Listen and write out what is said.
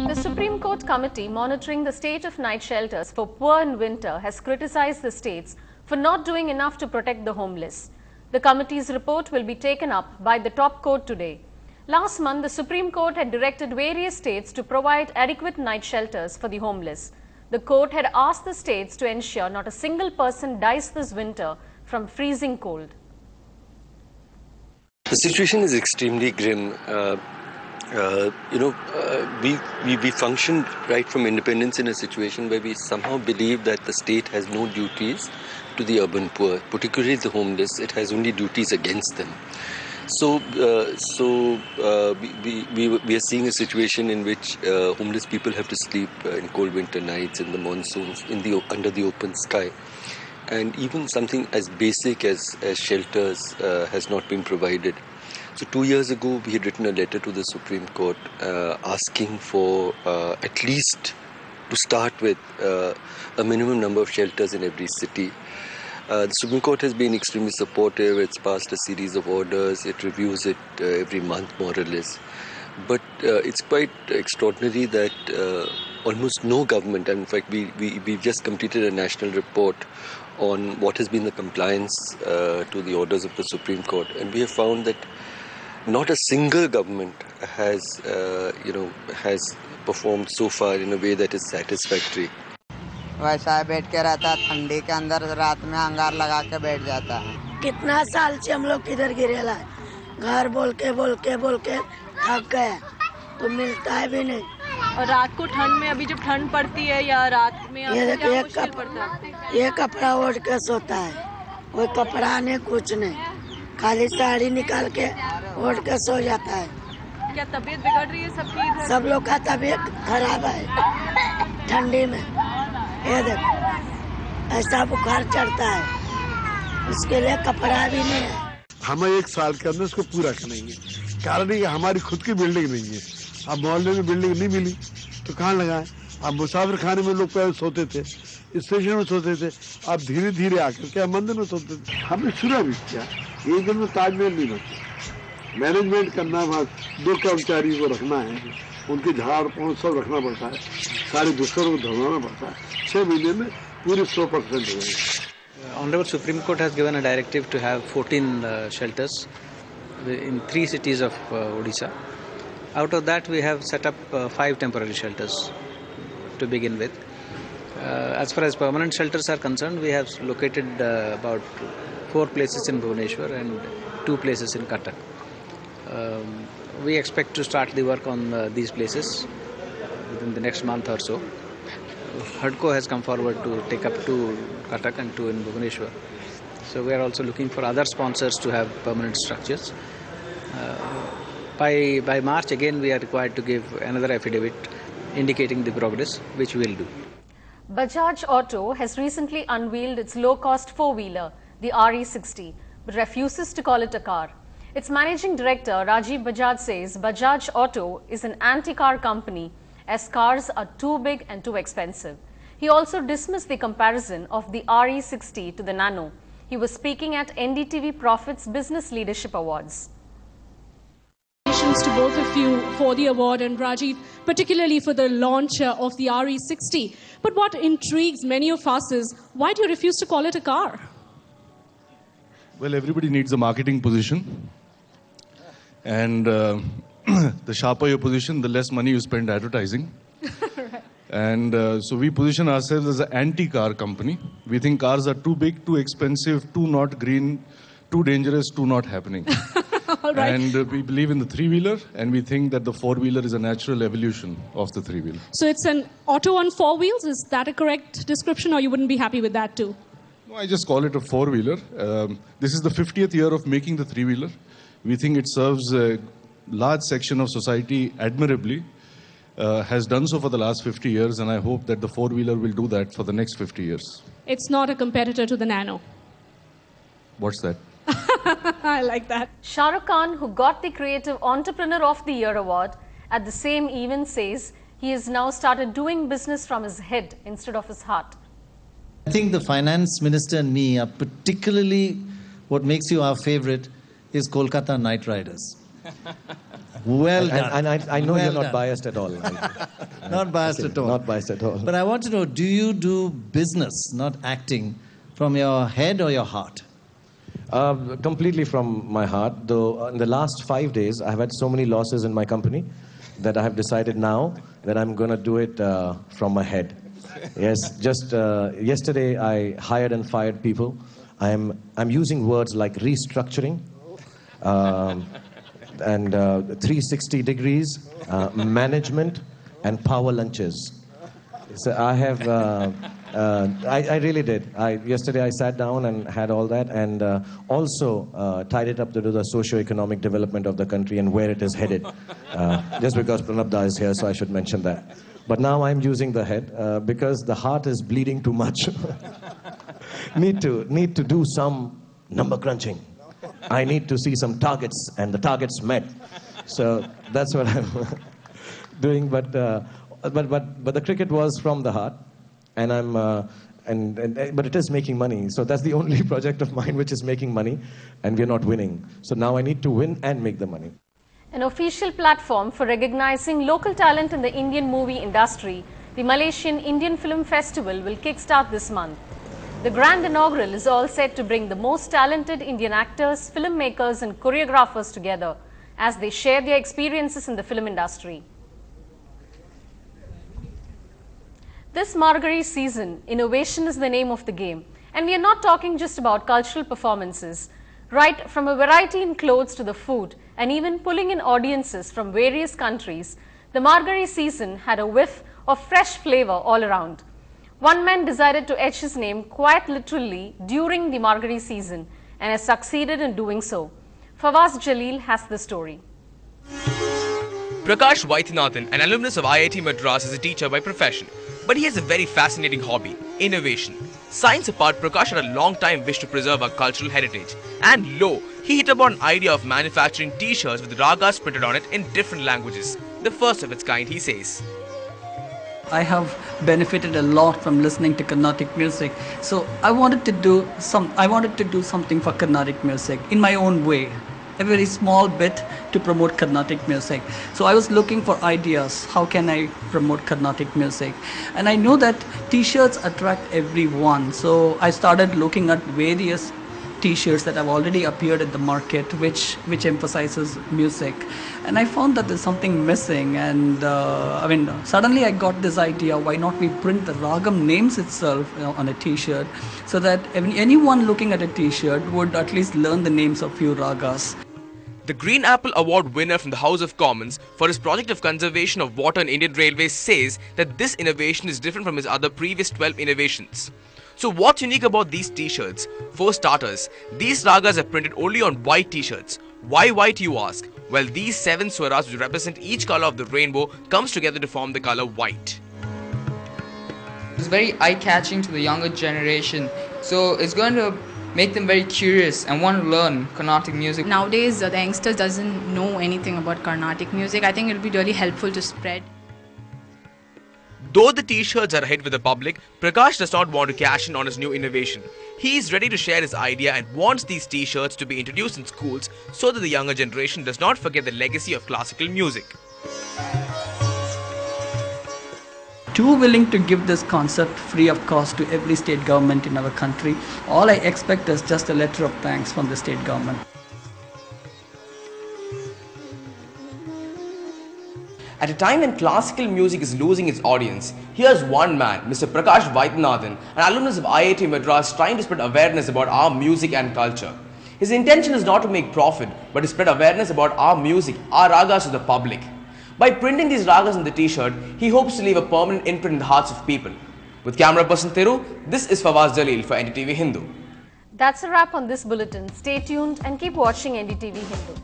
The Supreme Court committee monitoring the state of night shelters for poor in winter has criticized the states for not doing enough to protect the homeless. The committee's report will be taken up by the top court today. Last month, the Supreme Court had directed various states to provide adequate night shelters for the homeless. The court had asked the states to ensure not a single person dies this winter from freezing cold. The situation is extremely grim. We functioned right from independence in a situation where we somehow believe that the state has no duties to the urban poor, particularly the homeless. It has only duties against them. So we are seeing a situation in which homeless people have to sleep in cold winter nights, in the monsoons, under the open sky. And even something as basic as shelters has not been provided. So 2 years ago, we had written a letter to the Supreme Court asking for at least, to start with, a minimum number of shelters in every city. The Supreme Court has been extremely supportive. It's passed a series of orders. It reviews it every month, more or less. But it's quite extraordinary that almost no government, and in fact, we've just completed a national report on what has been the compliance to the orders of the Supreme Court. And we have found that not a single government has performed so far in a way that is satisfactory. वैसा बैठ के रहता है, ठंडी के अंदर रात में अंगार लगा के बैठ जाता है। कितना साल से हम लोग किधर गिरेला है, घर बोल के थक गए, तो मिलता है भी नहीं। और रात को ठंड में, अभी जब ठंड पड़ती है या रात में क्या मुश्किल पड़ता है? ये कपड़ा ओढ़ के सोता है, कोई कपड़ा नहीं, कुछ नहीं, खाली साड़ी निकाल के ओढ़ के सो जाता है। क्या तबीयत बिगड़ रही है सबकी? सब लोग का तबीयत खराब है ठंडी में। ये देखो, ऐसा बुखार चढ़ता है, उसके लिए कपड़ा भी नहीं है। हम 1 साल के अंदर इसको पूरा करेंगे। कारण ये हमारी खुद की बिल्डिंग नहीं है। अब मोहल्ले में बिल्डिंग नहीं मिली तो कहाँ लगाएं? अब मुसाफिर खाने में लोग पहले सोते थे, स्टेशन में सोते थे, अब धीरे धीरे आकर के मंदिर में सोते थे। हमने शुरू भी किया, एक दिन में ताजमहल नहीं बनता, मैनेजमेंट करना, वहाँ 2 कर्मचारी को रखना है, उनके झाड़ पहुँच सब रखना पड़ता है, सारे बिस्तरों को धुलवाना पड़ता है। 6 महीने में पूरे 100% हो जाएंगे। Honorable Supreme Court has given a directive to have 14 shelters in 3 cities of Odisha. Out of that, we have set up 5 temporary shelters to begin with. As far as permanent shelters are concerned, we have located about 4 places in Bhubaneswar and 2 places in Cuttack. We expect to start the work on these places within the next month or so. HUDCO has come forward to take up 2 Cuttack and 2 in Bhubaneswar. So we are also looking for other sponsors to have permanent structures. By March again we are required to give another affidavit indicating the progress, which we will do. Bajaj Auto has recently unveiled its low-cost 4-wheeler, the RE60, but refuses to call it a car. Its managing director, Rajiv Bajaj, says Bajaj Auto is an anti-car company as cars are too big and too expensive. He also dismissed the comparison of the RE60 to the Nano. He was speaking at NDTV Profits Business Leadership Awards. Congratulations to both of you for the award, and Rajiv, particularly for the launch of the RE60. But what intrigues many of us is, why do you refuse to call it a car? Well, everybody needs a marketing position. And the sharper your position, the less money you spend advertising. Right. And so we position ourselves as an anti-car company. We think cars are too big, too expensive, too not green, too dangerous, too not happening. Right. And we believe in the 3-wheeler, and we think that the 4-wheeler is a natural evolution of the 3-wheeler. So it's an auto on 4 wheels? Is that a correct description, or you wouldn't be happy with that too? No, I just call it a 4-wheeler. This is the 50th year of making the 3-wheeler. We think it serves a large section of society admirably, has done so for the last 50 years, and I hope that the 4-wheeler will do that for the next 50 years. It's not a competitor to the Nano. What's that? I like that. Shah Rukh Khan, who got the Creative Entrepreneur of the Year award at the same event, says he has now started doing business from his head instead of his heart. I think the finance minister and me are particularly, what makes you our favorite is Kolkata Knight Riders. Well done. And I know Well you're not done. biased at all. Not biased Okay, at all. Not biased at all. But I want to know, do you do business, not acting, from your head or your heart? Completely from my heart, though in the last 5 days I have had so many losses in my company that I have decided now that I'm going to do it from my head. Yes, just yesterday I hired and fired people. I'm using words like restructuring and 360 degrees, management and power lunches. So I have, I really did. Yesterday I sat down and had all that, and also tied it up to do the socio-economic development of the country and where it is headed. Just because Pranab Da is here, so I should mention that. But now I'm using the head because the heart is bleeding too much. need to do some number crunching. I need to see some targets and the targets met. So that's what I'm doing. But the cricket was from the heart, and but it is making money. So that's the only project of mine which is making money, and we're not winning. So now I need to win and make the money. An official platform for recognizing local talent in the Indian movie industry, the Malaysian Indian Film Festival will kickstart this month. The grand inaugural is all set to bring the most talented Indian actors, filmmakers and choreographers together as they share their experiences in the film industry. This Margari season, innovation is the name of the game, and we are not talking just about cultural performances. Right from a variety in clothes to the food and even pulling in audiences from various countries, the Margari season had a whiff of fresh flavor all around. One man decided to etch his name quite literally during the Margari season and has succeeded in doing so. Fawaz Jalil has the story. Prakash Vaidyanathan, an alumnus of IIT Madras, is a teacher by profession. But he has a very fascinating hobby, innovation. Science apart, Prakash had a long time wish to preserve our cultural heritage. And lo, he hit upon an idea of manufacturing t-shirts with ragas printed on it in different languages. The first of its kind, he says. I have benefited a lot from listening to Carnatic music. So I wanted to do something for Carnatic music in my own way. A very small bit to promote Carnatic music. So I was looking for ideas. How can I promote Carnatic music? And I know that t-shirts attract everyone. So I started looking at various t-shirts that have already appeared in the market which emphasizes music. And I found that there's something missing, and suddenly I got this idea, why not we print the ragam names itself on a t-shirt so that anyone looking at a t-shirt would at least learn the names of few ragas. The Green Apple Award winner from the House of Commons for his project of conservation of water in Indian Railways says that this innovation is different from his other previous 12 innovations. So what's unique about these t-shirts? For starters, these ragas are printed only on white t-shirts. Why white, you ask? Well, these 7 swaras which represent each color of the rainbow comes together to form the color white. It's very eye-catching to the younger generation, so it's going to make them very curious and want to learn Carnatic music. Nowadays, the youngsters doesn't know anything about Carnatic music. I think it will be really helpful to spread. Though the t-shirts are a hit with the public, Prakash does not want to cash in on his new innovation. He is ready to share his idea and wants these t-shirts to be introduced in schools so that the younger generation does not forget the legacy of classical music. Too willing to give this concept free of cost to every state government in our country. All I expect is just a letter of thanks from the state government. At a time when classical music is losing its audience, here's one man, Mr. Prakash Vaidyanathan, an alumnus of IIT Madras, trying to spread awareness about our music and culture. His intention is not to make profit, but to spread awareness about our music, our ragas to the public. By printing these ragas on the t-shirt, he hopes to leave a permanent imprint in the hearts of people. With camera person Thiru, this is Fawaz Jalil for NDTV Hindu. That's a wrap on this bulletin. Stay tuned and keep watching NDTV Hindu.